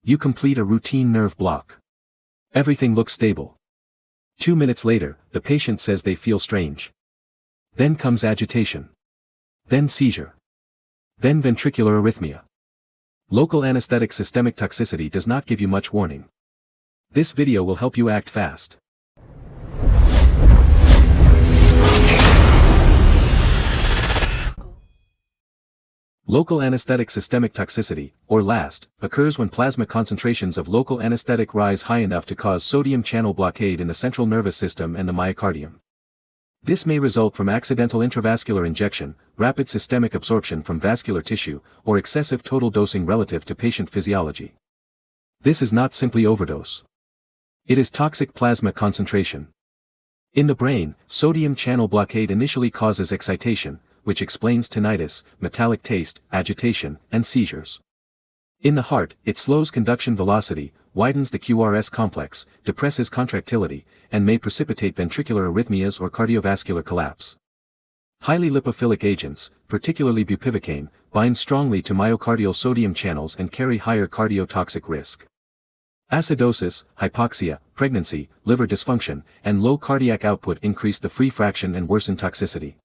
You complete a routine nerve block. Everything looks stable. 2 minutes later, the patient says they feel strange. Then comes agitation. Then seizure. Then ventricular arrhythmia. Local anesthetic systemic toxicity does not give you much warning. This video will help you act fast. Local anesthetic systemic toxicity, or LAST, occurs when plasma concentrations of local anesthetic rise high enough to cause sodium channel blockade in the central nervous system and the myocardium. This may result from accidental intravascular injection, rapid systemic absorption from vascular tissue, or excessive total dosing relative to patient physiology. This is not simply overdose. It is toxic plasma concentration. In the brain, sodium channel blockade initially causes excitation, which explains tinnitus, metallic taste, agitation, and seizures. In the heart, it slows conduction velocity, widens the QRS complex, depresses contractility, and may precipitate ventricular arrhythmias or cardiovascular collapse. Highly lipophilic agents, particularly bupivacaine, bind strongly to myocardial sodium channels and carry higher cardiotoxic risk. Acidosis, hypoxia, pregnancy, liver dysfunction, and low cardiac output increase the free fraction and worsen toxicity.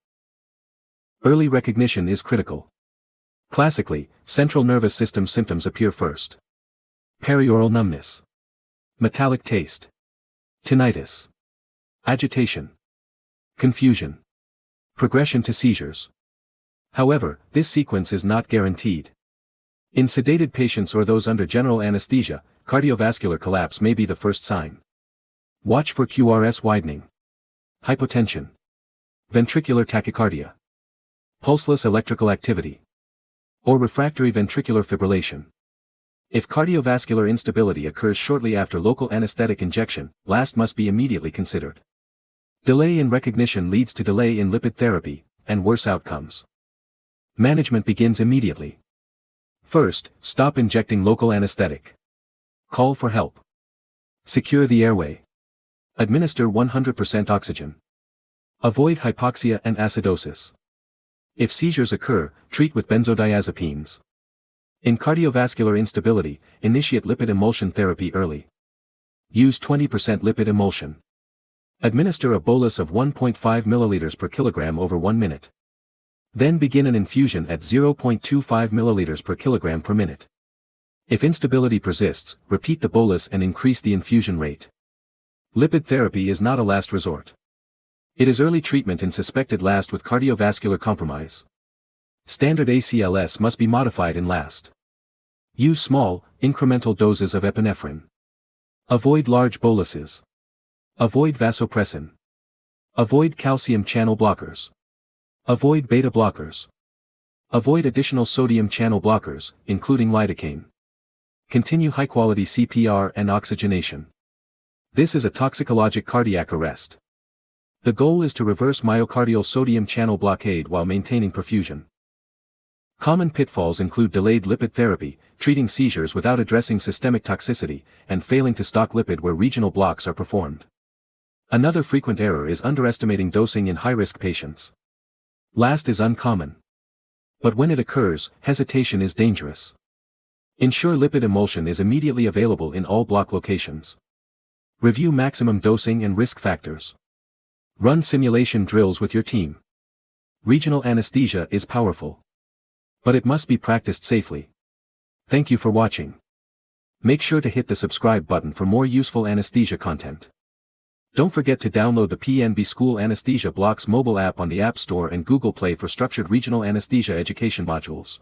Early recognition is critical. Classically, central nervous system symptoms appear first. Perioral numbness. Metallic taste. Tinnitus. Agitation. Confusion. Progression to seizures. However, this sequence is not guaranteed. In sedated patients or those under general anesthesia, cardiovascular collapse may be the first sign. Watch for QRS widening. Hypotension. Ventricular tachycardia. Pulseless electrical activity. Or refractory ventricular fibrillation. If cardiovascular instability occurs shortly after local anesthetic injection, LAST must be immediately considered. Delay in recognition leads to delay in lipid therapy, and worse outcomes. Management begins immediately. First, stop injecting local anesthetic. Call for help. Secure the airway. Administer 100% oxygen. Avoid hypoxia and acidosis. If seizures occur, treat with benzodiazepines. In cardiovascular instability, initiate lipid emulsion therapy early. Use 20% lipid emulsion. Administer a bolus of 1.5 ml per kilogram over 1 minute. Then begin an infusion at 0.25 ml per kilogram per minute. If instability persists, repeat the bolus and increase the infusion rate. Lipid therapy is not a last resort. It is early treatment in suspected LAST with cardiovascular compromise. Standard ACLS must be modified in LAST. Use small, incremental doses of epinephrine. Avoid large boluses. Avoid vasopressin. Avoid calcium channel blockers. Avoid beta blockers. Avoid additional sodium channel blockers, including lidocaine. Continue high-quality CPR and oxygenation. This is a toxicologic cardiac arrest. The goal is to reverse myocardial sodium channel blockade while maintaining perfusion. Common pitfalls include delayed lipid therapy, treating seizures without addressing systemic toxicity, and failing to stock lipid where regional blocks are performed. Another frequent error is underestimating dosing in high-risk patients. LAST is uncommon. But when it occurs, hesitation is dangerous. Ensure lipid emulsion is immediately available in all block locations. Review maximum dosing and risk factors. Run simulation drills with your team. Regional anesthesia is powerful. But it must be practiced safely. Thank you for watching. Make sure to hit the subscribe button for more useful anesthesia content. Don't forget to download the PNB School Anesthesia Blocks mobile app on the App Store and Google Play for structured regional anesthesia education modules.